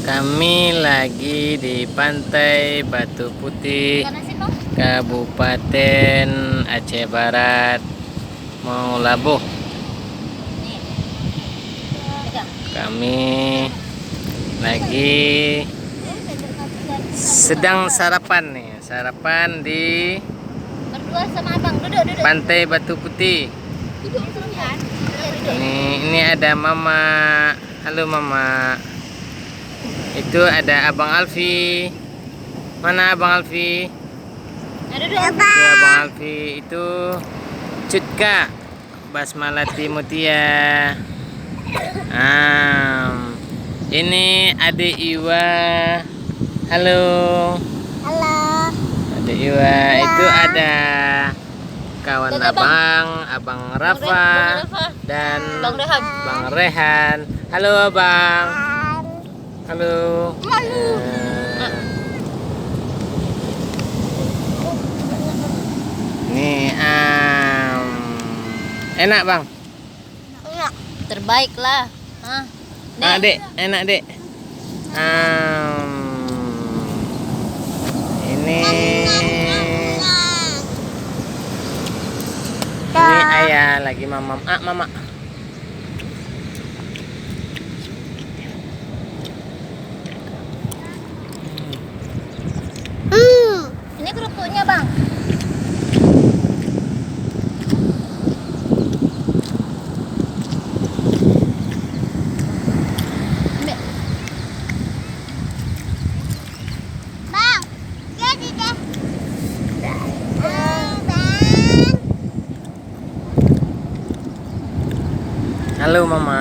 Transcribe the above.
Kami lagi di Pantai Batu Putih, Kabupaten Aceh Barat, mau labuh. Kami lagi sedang sarapan nih, sarapan di berdua sama abang. Duduk. Pantai Batu Putih. Duduk. Ini ada Mama. Halo Mama. Itu ada Abang Alfi. Mana Abang Alfi? Itu Abang Alfi. Itu Cutka Basmalati Mutia. Ini adik Iwa. Halo. Halo. Adik Iwa. Itu ada kawan Abang Rafa dan Bang Rehan. Halo Abang. Halo. Nih, enak Bang. Terbaik lah. Dek, enak Dek. Ini ayah lagi mamam. Mama. Ini kerupuknya Bang. Bang, jadi deh. Halo Mama.